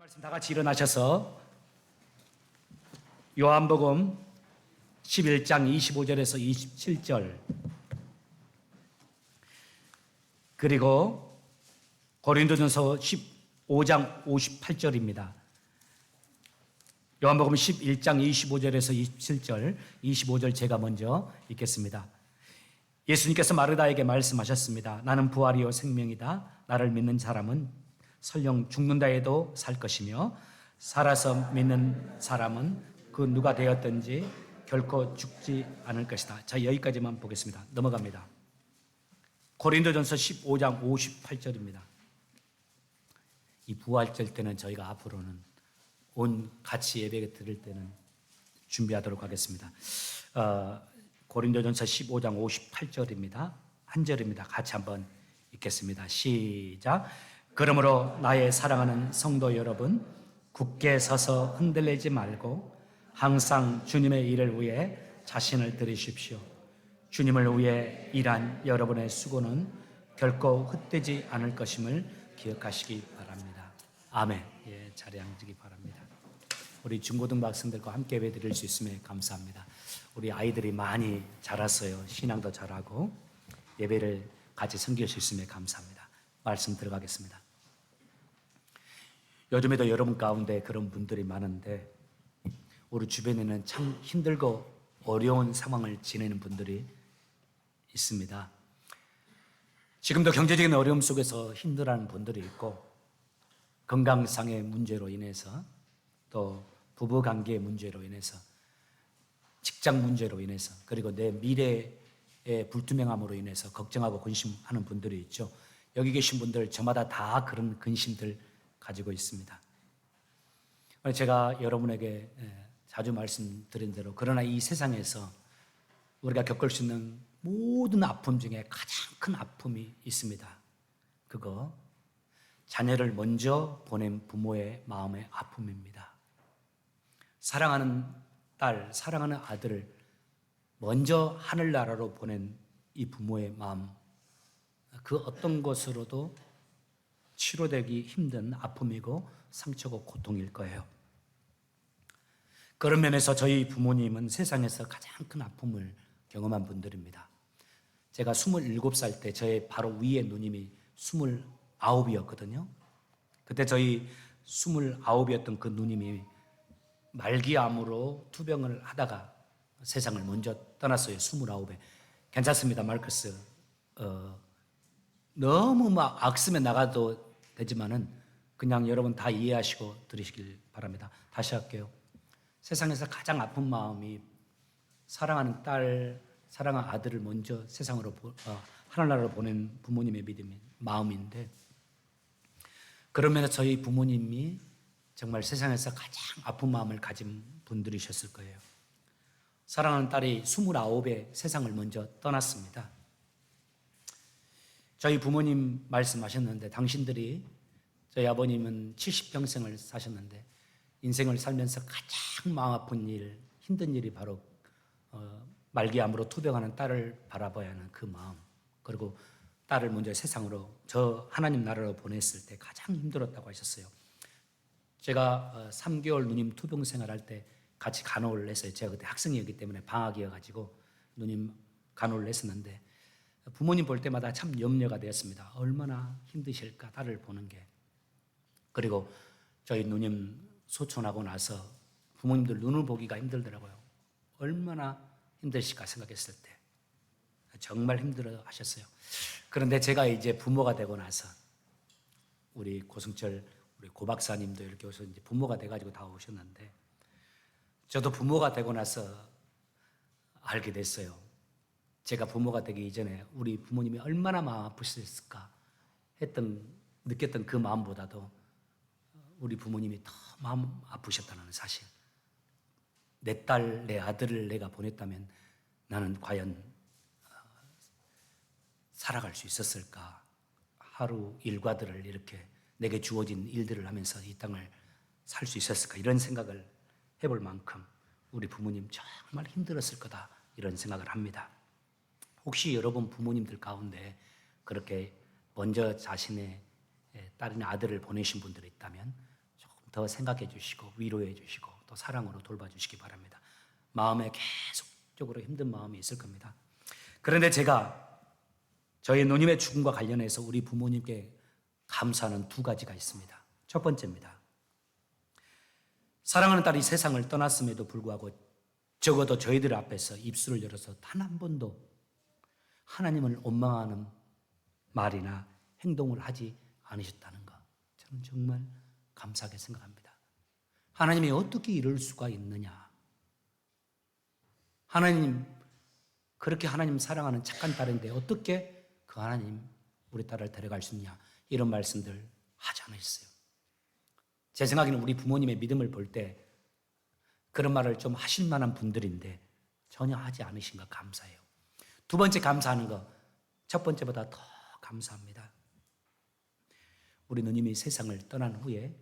말씀 다 같이 일어나셔서 요한복음 11장 25절에서 27절 그리고 고린도전서 15장 58절입니다. 요한복음 11장 25절에서 27절, 25절 제가 먼저 읽겠습니다. 예수님께서 마르다에게 말씀하셨습니다. 나는 부활이요 생명이다. 나를 믿는 사람은 설령 죽는다 해도 살 것이며 살아서 믿는 사람은 그 누가 되었든지 결코 죽지 않을 것이다. 자, 여기까지만 보겠습니다. 넘어갑니다. 고린도전서 15장 58절입니다. 이 부활절 때는 저희가 앞으로는 온 같이 예배 드릴 때는 준비하도록 하겠습니다. 고린도전서 15장 58절입니다. 한 절입니다. 같이 한번 읽겠습니다. 시작. 그러므로 나의 사랑하는 성도 여러분, 굳게 서서 흔들리지 말고 항상 주님의 일을 위해 자신을 드리십시오. 주님을 위해 일한 여러분의 수고는 결코 헛되지 않을 것임을 기억하시기 바랍니다. 아멘. 예, 자리에 앉으기 바랍니다. 우리 중고등부 학생들과 함께 예배 드릴 수 있음에 감사합니다. 우리 아이들이 많이 자랐어요. 신앙도 잘하고 예배를 같이 섬길 수 있음에 감사합니다. 말씀 들어가겠습니다. 요즘에도 여러분 가운데 그런 분들이 많은데 우리 주변에는 참 힘들고 어려운 상황을 지내는 분들이 있습니다. 지금도 경제적인 어려움 속에서 힘들어하는 분들이 있고 건강상의 문제로 인해서 또 부부관계의 문제로 인해서 직장 문제로 인해서 그리고 내 미래의 불투명함으로 인해서 걱정하고 근심하는 분들이 있죠. 여기 계신 분들 저마다 다 그런 근심들 가지고 있습니다. 제가 여러분에게 자주 말씀드린 대로 그러나 이 세상에서 우리가 겪을 수 있는 모든 아픔 중에 가장 큰 아픔이 있습니다. 그거 자녀를 먼저 보낸 부모의 마음의 아픔입니다. 사랑하는 딸, 사랑하는 아들을 먼저 하늘나라로 보낸 이 부모의 마음, 그 어떤 것으로도 치료되기 힘든 아픔이고 상처고 고통일 거예요. 그런 면에서 저희 부모님은 세상에서 가장 큰 아픔을 경험한 분들입니다. 제가 27살 때 저의 바로 위에 누님이 29이었거든요. 그때 저희 29이었던 그 누님이 말기암으로 투병을 하다가 세상을 먼저 떠났어요. 29에. 괜찮습니다, 마르크스. 너무 막 악쓰면 나가도 되지만은 그냥 여러분 다 이해하시고 들으시길 바랍니다. 다시 할게요. 세상에서 가장 아픈 마음이 사랑하는 딸, 사랑하는 아들을 먼저 세상으로 하늘나라로 보낸 부모님의 마음인데 그러면 저희 부모님이 정말 세상에서 가장 아픈 마음을 가진 분들이셨을 거예요. 사랑하는 딸이 29에 세상을 먼저 떠났습니다. 저희 부모님 말씀하셨는데 당신들이 저희 아버님은 70평생을 사셨는데 인생을 살면서 가장 마음 아픈 일, 힘든 일이 바로 말기암으로 투병하는 딸을 바라봐야 하는 그 마음, 그리고 딸을 먼저 세상으로 저 하나님 나라로 보냈을 때 가장 힘들었다고 하셨어요. 제가 3개월 누님 투병 생활할 때 같이 간호를 했어요. 제가 그때 학생이었기 때문에 방학이어가지고 누님 간호를 했었는데 부모님 볼 때마다 참 염려가 되었습니다. 얼마나 힘드실까 딸을 보는 게. 그리고 저희 누님 소천하고 나서 부모님들 눈을 보기가 힘들더라고요. 얼마나 힘드실까 생각했을 때 정말 힘들어 하셨어요. 그런데 제가 이제 부모가 되고 나서 우리 고승철 우리 고 박사님도 이렇게 오셔서 이제 부모가 돼가지고 다 오셨는데 저도 부모가 되고 나서 알게 됐어요. 제가 부모가 되기 이전에 우리 부모님이 얼마나 마음 아프셨을까 느꼈던 그 마음보다도 우리 부모님이 더 마음 아프셨다는 사실. 내 딸, 내 아들을 내가 보냈다면 나는 과연 살아갈 수 있었을까? 하루 일과들을 이렇게 내게 주어진 일들을 하면서 이 땅을 살 수 있었을까? 이런 생각을 해볼 만큼 우리 부모님 정말 힘들었을 거다 이런 생각을 합니다. 혹시 여러분 부모님들 가운데 그렇게 먼저 자신의 딸이나 아들을 보내신 분들이 있다면 조금 더 생각해 주시고 위로해 주시고 또 사랑으로 돌봐주시기 바랍니다. 마음에 계속적으로 힘든 마음이 있을 겁니다. 그런데 제가 저희 누님의 죽음과 관련해서 우리 부모님께 감사하는 두 가지가 있습니다. 첫 번째입니다. 사랑하는 딸이 세상을 떠났음에도 불구하고 적어도 저희들 앞에서 입술을 열어서 단 한 번도 하나님을 원망하는 말이나 행동을 하지 않으셨다는 것, 저는 정말 감사하게 생각합니다. 하나님이 어떻게 이럴 수가 있느냐. 하나님, 그렇게 하나님 사랑하는 착한 딸인데 어떻게 그 하나님 우리 딸을 데려갈 수 있냐, 이런 말씀들 하지 않으셨어요. 제 생각에는 우리 부모님의 믿음을 볼 때 그런 말을 좀 하실 만한 분들인데 전혀 하지 않으신 거 감사해요. 두 번째 감사하는 거, 첫 번째보다 더 감사합니다. 우리 누님이 세상을 떠난 후에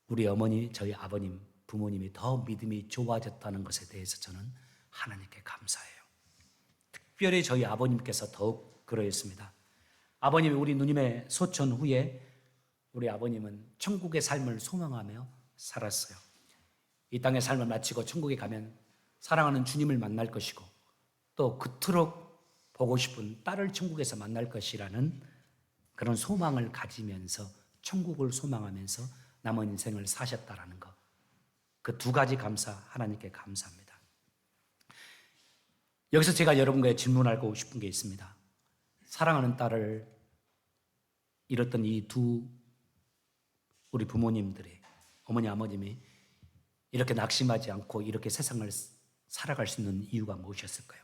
우리 어머니, 저희 아버님, 부모님이 더 믿음이 좋아졌다는 것에 대해서 저는 하나님께 감사해요. 특별히 저희 아버님께서 더욱 그러했습니다. 아버님이 우리 누님의 소천 후에 우리 아버님은 천국의 삶을 소망하며 살았어요. 이 땅의 삶을 마치고 천국에 가면 사랑하는 주님을 만날 것이고 또 그토록 보고 싶은 딸을 천국에서 만날 것이라는 그런 소망을 가지면서 천국을 소망하면서 남은 인생을 사셨다라는 것, 그 두 가지 감사 하나님께 감사합니다. 여기서 제가 여러분께 질문하고 싶은 게 있습니다. 사랑하는 딸을 잃었던 이 두 우리 부모님들이, 어머니 아버님이 이렇게 낙심하지 않고 이렇게 세상을 살아갈 수 있는 이유가 무엇이었을까요?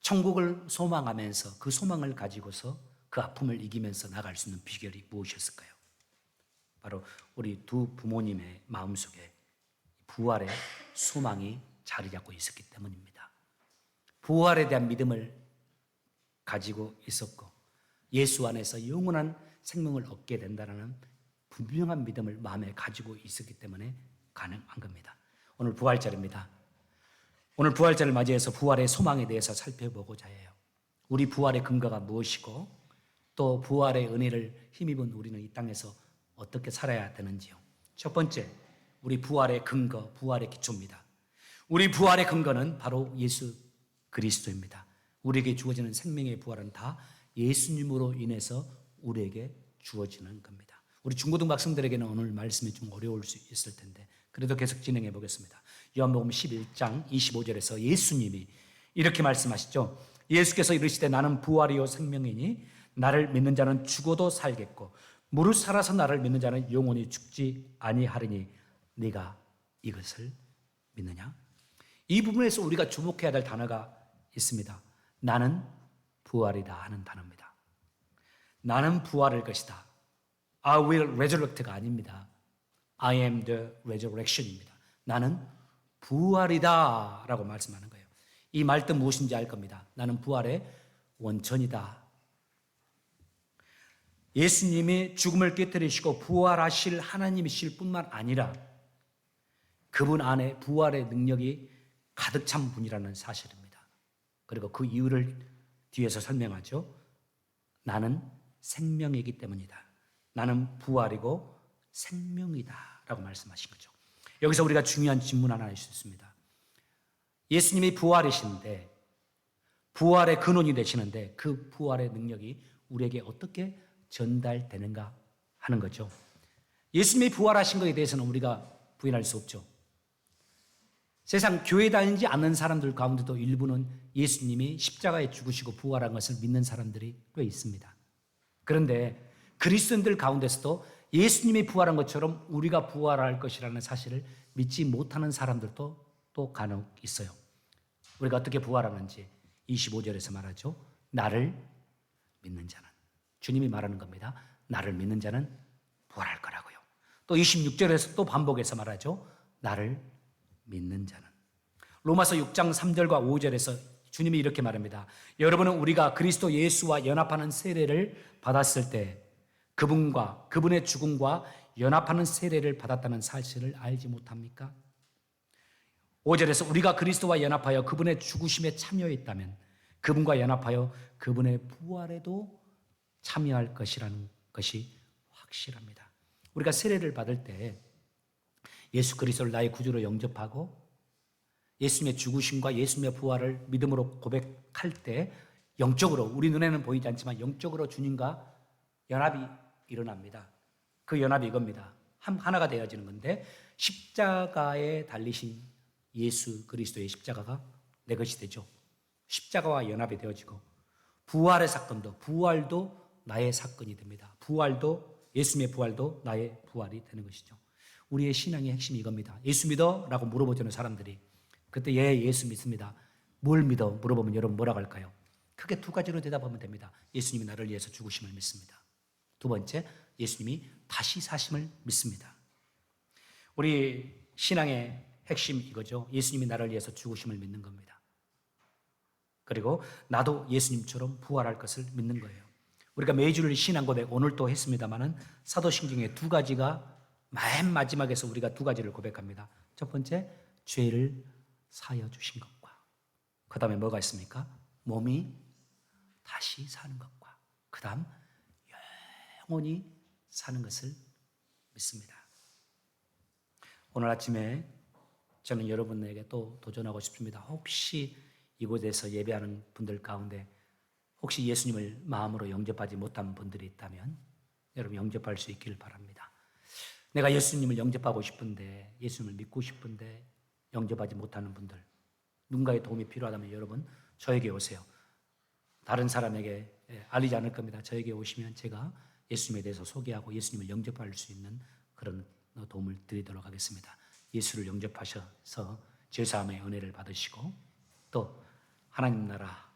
천국을 소망하면서 그 소망을 가지고서 그 아픔을 이기면서 나갈 수 있는 비결이 무엇이었을까요? 바로 우리 두 부모님의 마음속에 부활의 소망이 자리 잡고 있었기 때문입니다. 부활에 대한 믿음을 가지고 있었고 예수 안에서 영원한 생명을 얻게 된다는 분명한 믿음을 마음에 가지고 있었기 때문에 가능한 겁니다. 오늘 부활절입니다. 오늘 부활절을 맞이해서 부활의 소망에 대해서 살펴보고자 해요. 우리 부활의 근거가 무엇이고 또 부활의 은혜를 힘입은 우리는 이 땅에서 어떻게 살아야 되는지요. 첫 번째, 우리 부활의 근거, 부활의 기초입니다. 우리 부활의 근거는 바로 예수 그리스도입니다. 우리에게 주어지는 생명의 부활은 다 예수님으로 인해서 우리에게 주어지는 겁니다. 우리 중고등 학생들에게는 오늘 말씀이 좀 어려울 수 있을 텐데 그래도 계속 진행해 보겠습니다. 요한복음 11장 25절에서 예수님이 이렇게 말씀하시죠. 예수께서 이르시되 나는 부활이요 생명이니 나를 믿는 자는 죽어도 살겠고 무릇 살아서 나를 믿는 자는 영원히 죽지 아니하리니 네가 이것을 믿느냐? 이 부분에서 우리가 주목해야 될 단어가 있습니다. 나는 부활이다 하는 단어입니다. 나는 부활할 것이다. I will resurrect가 아닙니다. I am the resurrection입니다. 나는 부활이다 라고 말씀하는 거예요. 이 말뜻 무엇인지 알 겁니다. 나는 부활의 원천이다. 예수님이 죽음을 깨뜨리시고 부활하실 하나님이실 뿐만 아니라 그분 안에 부활의 능력이 가득 찬 분이라는 사실입니다. 그리고 그 이유를 뒤에서 설명하죠. 나는 생명이기 때문이다. 나는 부활이고 생명이다 라고 말씀하신 거죠. 여기서 우리가 중요한 질문 하나 할 수 있습니다. 예수님이 부활이신데 부활의 근원이 되시는데 그 부활의 능력이 우리에게 어떻게 전달되는가 하는 거죠. 예수님이 부활하신 것에 대해서는 우리가 부인할 수 없죠. 세상 교회 다니지 않는 사람들 가운데도 일부는 예수님이 십자가에 죽으시고 부활한 것을 믿는 사람들이 꽤 있습니다. 그런데 그리스도인들 가운데서도 예수님이 부활한 것처럼 우리가 부활할 것이라는 사실을 믿지 못하는 사람들도 또 간혹 있어요. 우리가 어떻게 부활하는지 25절에서 말하죠. 나를 믿는 자는, 주님이 말하는 겁니다. 나를 믿는 자는 부활할 거라고요. 또 26절에서 또 반복해서 말하죠. 나를 믿는 자는. 로마서 6장 3절과 5절에서 주님이 이렇게 말합니다. 여러분은 우리가 그리스도 예수와 연합하는 세례를 받았을 때 그분과 그분의 죽음과 연합하는 세례를 받았다는 사실을 알지 못합니까? 5절에서 우리가 그리스도와 연합하여 그분의 죽으심에 참여했다면 그분과 연합하여 그분의 부활에도 참여할 것이라는 것이 확실합니다. 우리가 세례를 받을 때 예수 그리스도를 나의 구주로 영접하고 예수님의 죽으심과 예수님의 부활을 믿음으로 고백할 때 영적으로, 우리 눈에는 보이지 않지만 영적으로 주님과 연합이 일어납니다. 그 연합이 이겁니다. 하나가 되어지는 건데, 십자가에 달리신 예수 그리스도의 십자가가 내 것이 되죠. 십자가와 연합이 되어지고, 부활의 사건도, 부활도 나의 사건이 됩니다. 부활도, 예수님의 부활도 나의 부활이 되는 것이죠. 우리의 신앙의 핵심이 이겁니다. 예수 믿어? 라고 물어보잖아요, 사람들이. 그때 예수 믿습니다. 뭘 믿어? 물어보면 여러분 뭐라고 할까요? 크게 두 가지로 대답하면 됩니다. 예수님이 나를 위해서 죽으심을 믿습니다. 두 번째, 예수님이 다시 사심을 믿습니다. 우리 신앙의 핵심 이거죠. 예수님이 나를 위해서 죽으심을 믿는 겁니다. 그리고 나도 예수님처럼 부활할 것을 믿는 거예요. 우리가 매주일 신앙 고백 오늘 또 했습니다마는 사도신경의 두 가지가 맨 마지막에서 우리가 두 가지를 고백합니다. 첫 번째, 죄를 사여 주신 것과, 그 다음에 뭐가 있습니까? 몸이 다시 사는 것과, 그 다음 영원히 사는 것을 믿습니다. 오늘 아침에 저는 여러분에게 또 도전하고 싶습니다. 혹시 이곳에서 예배하는 분들 가운데 혹시 예수님을 마음으로 영접하지 못한 분들이 있다면 여러분 영접할 수 있기를 바랍니다. 내가 예수님을 영접하고 싶은데, 예수님을 믿고 싶은데 영접하지 못하는 분들, 누군가의 도움이 필요하다면 여러분 저에게 오세요. 다른 사람에게 알리지 않을 겁니다. 저에게 오시면 제가 예수님에 대해서 소개하고 예수님을 영접할 수 있는 그런 도움을 드리도록 하겠습니다. 예수를 영접하셔서 죄사함의 은혜를 받으시고 또 하나님 나라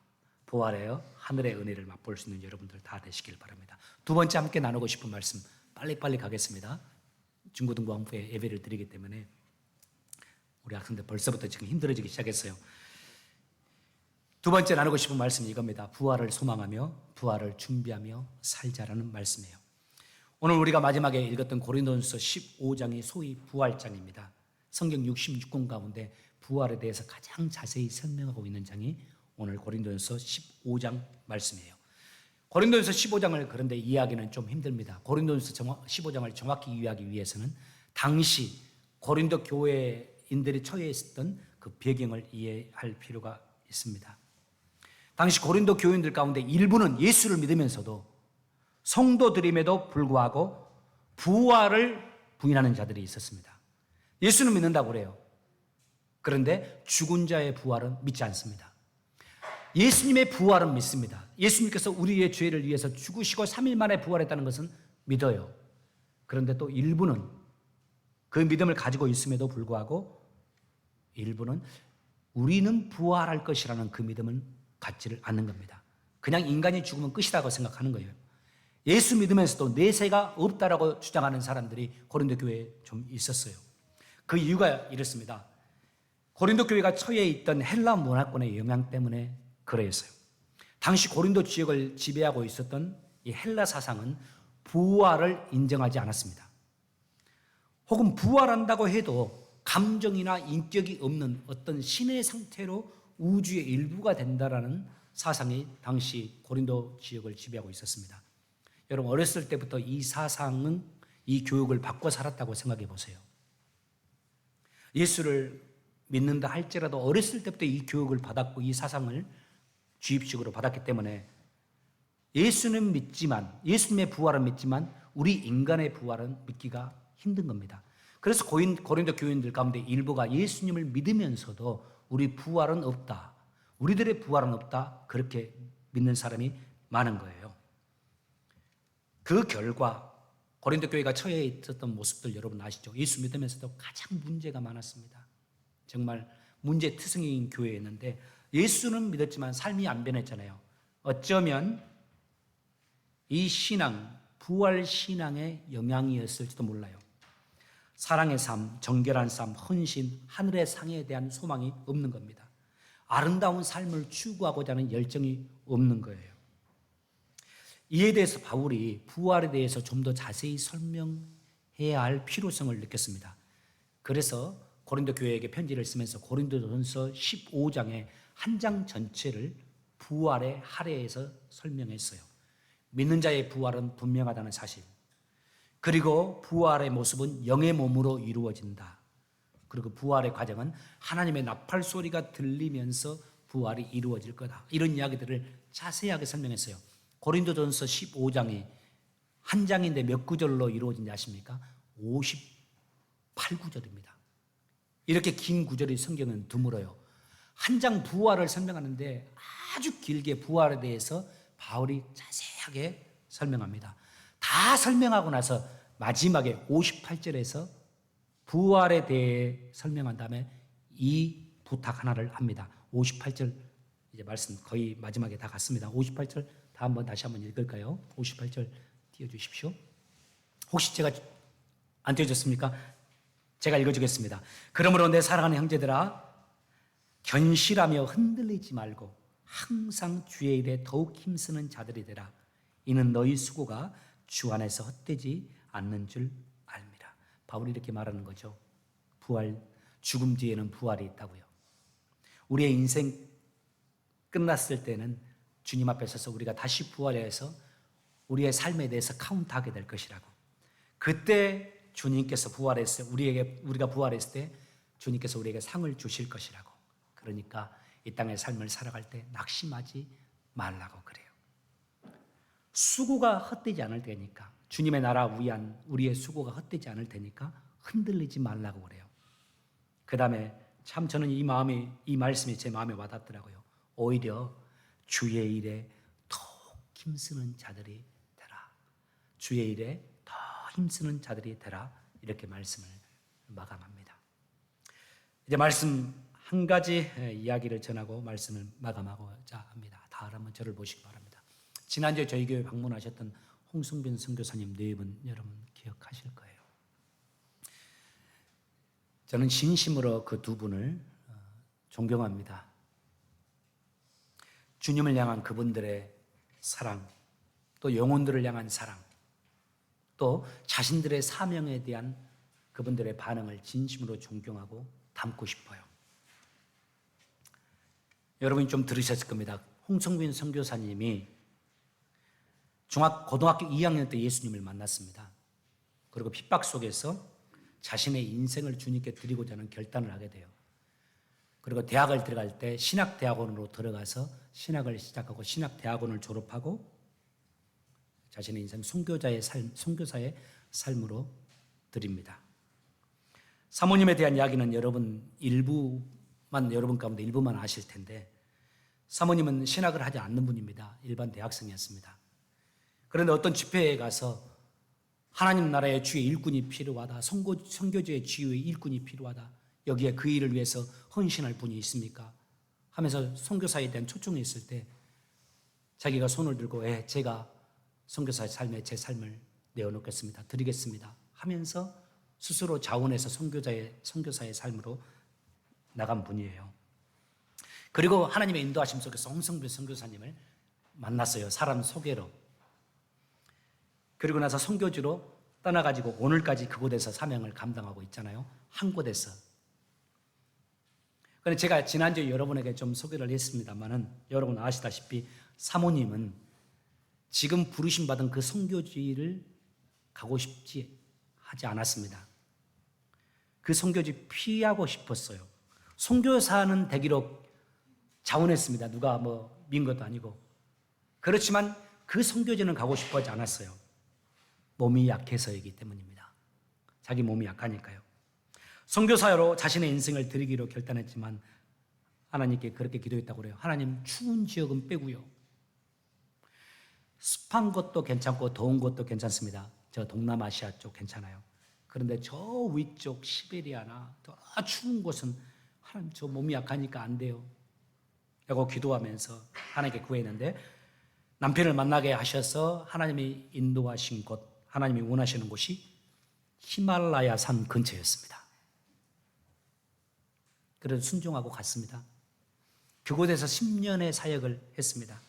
부활의 하늘의 은혜를 맛볼 수 있는 여러분들 다 되시길 바랍니다. 두 번째 함께 나누고 싶은 말씀 빨리빨리 가겠습니다. 중고등부왕부에 예배를 드리기 때문에 우리 학생들 벌써부터 지금 힘들어지기 시작했어요. 두 번째 나누고 싶은 말씀이 이겁니다. 부활을 소망하며 부활을 준비하며 살자라는 말씀이에요. 오늘 우리가 마지막에 읽었던 고린도전서 15장이 소위 부활장입니다. 성경 66권 가운데 부활에 대해서 가장 자세히 설명하고 있는 장이 오늘 고린도전서 15장 말씀이에요. 고린도전서 15장을 그런데 이해하기는 좀 힘듭니다. 고린도전서 15장을 정확히 이해하기 위해서는 당시 고린도 교회인들이 처해 있었던 그 배경을 이해할 필요가 있습니다. 당시 고린도 교인들 가운데 일부는 예수를 믿으면서도 성도들임에도 불구하고 부활을 부인하는 자들이 있었습니다. 예수는 믿는다고 그래요. 그런데 죽은 자의 부활은 믿지 않습니다. 예수님의 부활은 믿습니다. 예수님께서 우리의 죄를 위해서 죽으시고 3일 만에 부활했다는 것은 믿어요. 그런데 또 일부는 그 믿음을 가지고 있음에도 불구하고 일부는 우리는 부활할 것이라는 그 믿음은 갖지를 않는 겁니다. 그냥 인간이 죽으면 끝이라고 생각하는 거예요. 예수 믿으면서도 내세가 없다라고 주장하는 사람들이 고린도 교회에 좀 있었어요. 그 이유가 이렇습니다. 고린도 교회가 처해 있던 헬라 문화권의 영향 때문에 그러했어요. 당시 고린도 지역을 지배하고 있었던 이 헬라 사상은 부활을 인정하지 않았습니다. 혹은 부활한다고 해도 감정이나 인격이 없는 어떤 신의 상태로 우주의 일부가 된다라는 사상이 당시 고린도 지역을 지배하고 있었습니다. 여러분 어렸을 때부터 이 사상은 이 교육을 받고 살았다고 생각해 보세요. 예수를 믿는다 할지라도 어렸을 때부터 이 교육을 받았고 이 사상을 주입식으로 받았기 때문에 예수는 믿지만, 예수님의 부활은 믿지만 우리 인간의 부활은 믿기가 힘든 겁니다. 그래서 고린도 교인들 가운데 일부가 예수님을 믿으면서도 우리 부활은 없다, 우리들의 부활은 없다, 그렇게 믿는 사람이 많은 거예요. 그 결과 고린도 교회가 처해 있었던 모습들 여러분 아시죠? 예수 믿으면서도 가장 문제가 많았습니다. 정말 문제투성이인 교회였는데 예수는 믿었지만 삶이 안 변했잖아요. 어쩌면 이 신앙, 부활 신앙의 영향이었을지도 몰라요. 사랑의 삶, 정결한 삶, 헌신, 하늘의 상에 대한 소망이 없는 겁니다. 아름다운 삶을 추구하고자 하는 열정이 없는 거예요. 이에 대해서 바울이 부활에 대해서 좀 더 자세히 설명해야 할 필요성을 느꼈습니다. 그래서 고린도 교회에게 편지를 쓰면서 고린도전서 15장의 한 장 전체를 부활에 할애해서 설명했어요. 믿는 자의 부활은 분명하다는 사실, 그리고 부활의 모습은 영의 몸으로 이루어진다. 그리고 부활의 과정은 하나님의 나팔 소리가 들리면서 부활이 이루어질 거다. 이런 이야기들을 자세하게 설명했어요. 고린도전서 15장이 한 장인데 몇 구절로 이루어진지 아십니까? 58구절입니다. 이렇게 긴 구절이 성경은 드물어요. 한 장 부활을 설명하는데 아주 길게 부활에 대해서 바울이 자세하게 설명합니다. 다 설명하고 나서 마지막에 58절에서 부활에 대해 설명한 다음에 이 부탁 하나를 합니다. 58절 이제 말씀 거의 마지막에 다 갔습니다. 58절 다시 한번 읽을까요? 58절 띄워주십시오. 혹시 제가 안 띄워졌습니까? 제가 읽어주겠습니다. 그러므로 내 사랑하는 형제들아, 견실하며 흔들리지 말고 항상 주의 일에 더욱 힘쓰는 자들이 되라. 이는 너희 수고가 주 안에서 헛되지 않는 줄 압니다. 바울이 이렇게 말하는 거죠. 부활, 죽음 뒤에는 부활이 있다고요. 우리의 인생 끝났을 때는 주님 앞에 서서 우리가 다시 부활해서 우리의 삶에 대해서 카운트하게 될 것이라고. 그때 주님께서 부활했을 때, 우리가 부활했을 때 주님께서 우리에게 상을 주실 것이라고. 그러니까 이 땅의 삶을 살아갈 때 낙심하지 말라고 그래요. 수고가 헛되지 않을 테니까, 주님의 나라 위한 우리의 수고가 헛되지 않을 테니까 흔들리지 말라고 그래요. 그 다음에 참 저는 이 말씀이 제 마음에 와닿더라고요. 오히려 주의 일에 더 힘쓰는 자들이 되라. 주의 일에 더 힘쓰는 자들이 되라. 이렇게 말씀을 마감합니다. 이제 말씀 한 가지 이야기를 전하고 말씀을 마감하고자 합니다. 다 한번 저를 보시기 바랍니다. 지난주에 저희 교회 방문하셨던 홍승빈 선교사님 네 분 여러분 기억하실 거예요. 저는 진심으로 그 두 분을 존경합니다. 주님을 향한 그분들의 사랑, 또 영혼들을 향한 사랑, 또 자신들의 사명에 대한 그분들의 반응을 진심으로 존경하고 담고 싶어요. 여러분이 좀 들으셨을 겁니다. 홍성빈 선교사님이 고등학교 2학년 때 예수님을 만났습니다. 그리고 핍박 속에서 자신의 인생을 주님께 드리고자 하는 결단을 하게 돼요. 그리고 대학을 들어갈 때 신학대학원으로 들어가서 신학을 시작하고 신학대학원을 졸업하고 자신의 인생 선교사의 삶으로 드립니다. 사모님에 대한 이야기는 여러분 가운데 일부만 아실 텐데, 사모님은 신학을 하지 않는 분입니다. 일반 대학생이었습니다. 그런데 어떤 집회에 가서 하나님 나라의 주의 일꾼이 필요하다, 선교주의 주의 일꾼이 필요하다, 여기에 그 일을 위해서 헌신할 분이 있습니까? 하면서 선교사에 대한 초청이 있을 때 자기가 손을 들고 제가 선교사의 삶에 제 삶을 내어놓겠습니다, 드리겠습니다 하면서 스스로 자원해서 선교사의 삶으로 나간 분이에요. 그리고 하나님의 인도하심 속에서 홍성빈 선교사님을 만났어요. 사람 소개로. 그리고 나서 선교지로 떠나가지고 오늘까지 그곳에서 사명을 감당하고 있잖아요. 한 곳에서. 그런데 제가 지난주에 여러분에게 좀 소개를 했습니다만은 여러분 아시다시피 사모님은 지금 부르심받은 그 선교지를 가고 싶지 하지 않았습니다. 그 선교지 피하고 싶었어요. 선교사는 되기로 자원했습니다. 누가 민 것도 아니고. 그렇지만 그 선교지는 가고 싶어 하지 않았어요. 몸이 약해서이기 때문입니다. 자기 몸이 약하니까요. 선교사로 자신의 인생을 드리기로 결단했지만 하나님께 그렇게 기도했다고 그래요. 하나님, 추운 지역은 빼고요. 습한 것도 괜찮고 더운 것도 괜찮습니다. 저 동남아시아 쪽 괜찮아요. 그런데 저 위쪽 시베리아나 더 추운 곳은 하나님, 저 몸이 약하니까 안 돼요 라고 기도하면서 하나님께 구했는데, 남편을 만나게 하셔서 하나님이 인도하신 곳, 하나님이 원하시는 곳이 히말라야 산 근처였습니다. 그래서 순종하고 갔습니다. 그곳에서 10년의 사역을 했습니다.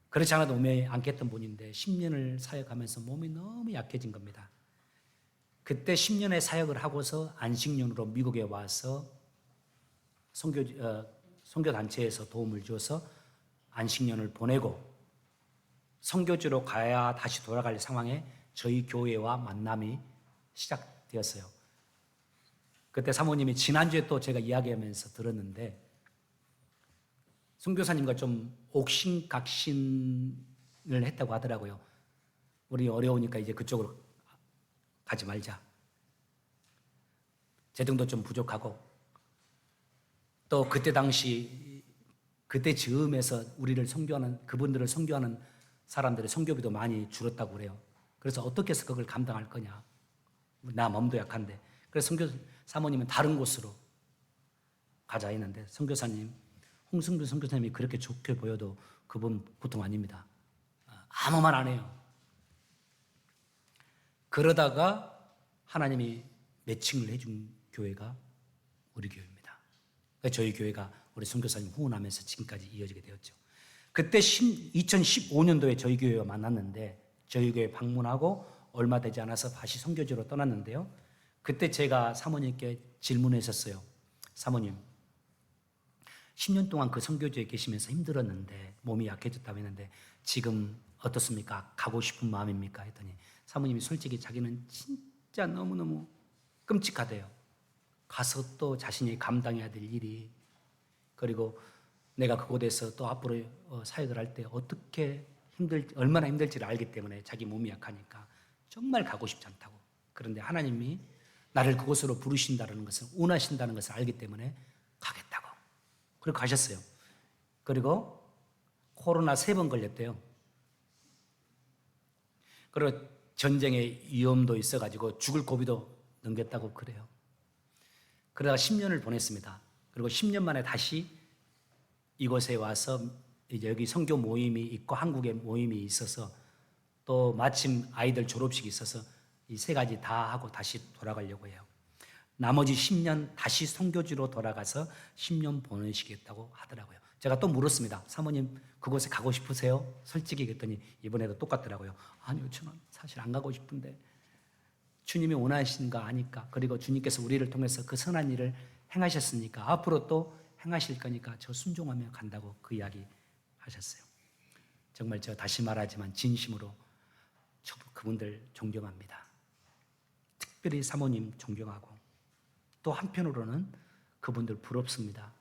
그렇지 않아도 몸에 안겠던 분인데 10년을 사역하면서 몸이 너무 약해진 겁니다. 그때 10년의 사역을 하고서 안식년으로 미국에 와서 선교단체에서 도움을 줘서 안식년을 보내고 선교지로 가야 다시 돌아갈 상황에 저희 교회와 만남이 시작되었어요. 그때 사모님이 지난주에 또 제가 이야기하면서 들었는데 선교사님과 좀 옥신각신을 했다고 하더라고요. 우리 어려우니까 이제 그쪽으로 가지 말자. 재정도 좀 부족하고 또 그때 당시 그때 즈음에서 우리를 선교하는 그분들을 선교하는 사람들의 선교비도 많이 줄었다고 그래요. 그래서 어떻게 해서 그걸 감당할 거냐. 나 몸도 약한데. 그래서 선교 사모님은 다른 곳으로 가자 했는데 선교사님, 홍승준 선교사님이 그렇게 좋게 보여도 그분 보통 아닙니다. 아무 말 안 해요. 그러다가 하나님이 매칭을 해준 교회가 우리 교회입니다. 저희 교회가 우리 선교사님 후원하면서 지금까지 이어지게 되었죠. 그때 2015년도에 저희 교회와 만났는데 저희 교회 방문하고 얼마 되지 않아서 다시 선교지로 떠났는데요. 그때 제가 사모님께 질문했었어요. 사모님, 10년 동안 그 선교지에 계시면서 힘들었는데 몸이 약해졌다고 했는데 지금 어떻습니까? 가고 싶은 마음입니까? 했더니 사모님이 솔직히 자기는 진짜 너무너무 끔찍하대요. 가서 또 자신이 감당해야 될 일이 그리고 내가 그곳에서 또 앞으로 사역을 할 때 어떻게 얼마나 힘들지를 알기 때문에 자기 몸이 약하니까 정말 가고 싶지 않다고. 그런데 하나님이 나를 그곳으로 부르신다는 것을 원하신다는 것을 알기 때문에 가겠다고. 그리고 가셨어요. 그리고 코로나 3번 걸렸대요. 그리고 전쟁의 위험도 있어가지고 죽을 고비도 넘겼다고 그래요. 그러다가 10년을 보냈습니다. 그리고 10년 만에 다시 이곳에 와서 이제 여기 선교 모임이 있고 한국에 모임이 있어서 또 마침 아이들 졸업식이 있어서 이 3가지 다 하고 다시 돌아가려고 해요. 나머지 10년 다시 선교지로 돌아가서 10년 보내시겠다고 하더라고요. 제가 또 물었습니다. 사모님 그곳에 가고 싶으세요? 솔직히 그랬더니 이번에도 똑같더라고요. 아니요, 저는 사실 안 가고 싶은데 주님이 원하시는 거 아니까 그리고 주님께서 우리를 통해서 그 선한 일을 행하셨으니까 앞으로 또 행하실 거니까 저 순종하며 간다고 그 이야기 하셨어요. 정말 저 다시 말하지만 진심으로 저도 그분들 존경합니다. 특별히 사모님 존경하고 또 한편으로는 그분들 부럽습니다.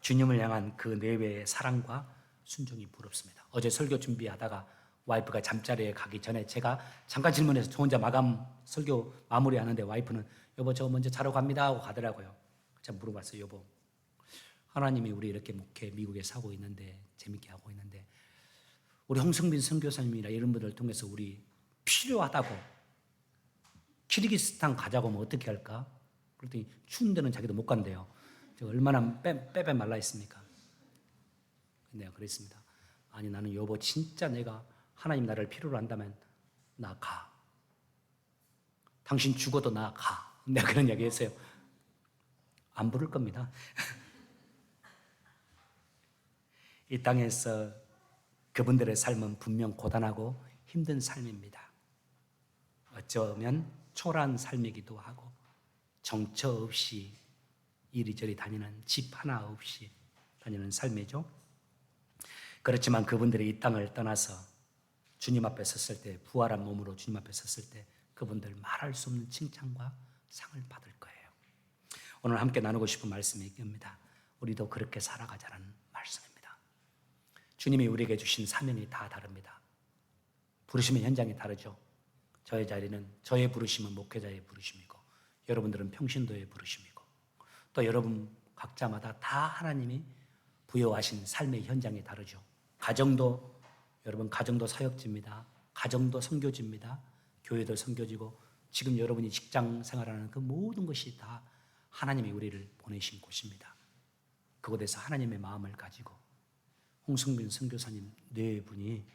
주님을 향한 그 내외의 사랑과 순종이 부럽습니다. 어제 설교 준비하다가 와이프가 잠자리에 가기 전에 제가 잠깐 질문해서 저 혼자 마감 설교 마무리하는데 와이프는 여보 저 먼저 자러 갑니다 하고 가더라고요. 제가 물어봤어요. 여보 하나님이 우리 이렇게 목회 미국에 하고 있는데 재밌게 하고 있는데 우리 홍성빈 선교사님이나 이런 분들을 통해서 우리 필요하다고 키르기스탄 가자고 하면 어떻게 할까? 그랬더니 추운 데는 자기도 못 간대요. 제가 얼마나 빼빼 말라 있습니까? 내가 그랬습니다. 아니 나는 여보 진짜 내가 하나님 나를 필요로 한다면 나 가. 당신 죽어도 나 가. 내가 그런 이야기 했어요. 안 부를 겁니다. 이 땅에서 그분들의 삶은 분명 고단하고 힘든 삶입니다. 어쩌면 초라한 삶이기도 하고 정처 없이 이리저리 다니는 집 하나 없이 다니는 삶이죠. 그렇지만 그분들이 이 땅을 떠나서 주님 앞에 섰을 때 부활한 몸으로 주님 앞에 섰을 때 그분들 말할 수 없는 칭찬과 상을 받을 거예요. 오늘 함께 나누고 싶은 말씀이 이겁니다. 우리도 그렇게 살아가자는 말씀입니다. 주님이 우리에게 주신 사명이 다 다릅니다. 부르심의 현장이 다르죠. 저의 자리는 저의 부르심은 목회자의 부르심이고 여러분들은 평신도의 부르심이고 또 여러분 각자마다 다 하나님이 부여하신 삶의 현장이 다르죠. 가정도 여러분 가정도 사역지입니다. 가정도 선교지입니다. 교회도 선교지고 지금 여러분이 직장 생활하는 그 모든 것이 다 하나님이 우리를 보내신 곳입니다. 그곳에서 하나님의 마음을 가지고 홍성빈 선교사님 네 분이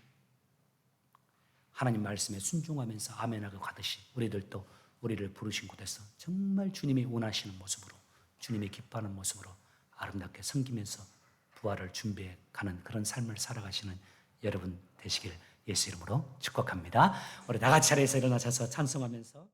하나님 말씀에 순종하면서 아멘하고 가듯이 우리들도 우리를 부르신 곳에서 정말 주님이 원하시는 모습으로 주님이 기뻐하는 모습으로 아름답게 섬기면서 부활을 준비해 가는 그런 삶을 살아가시는 여러분 되시길 예수 이름으로 축복합니다. 우리 다 같이 자리에서 일어나셔서 찬송하면서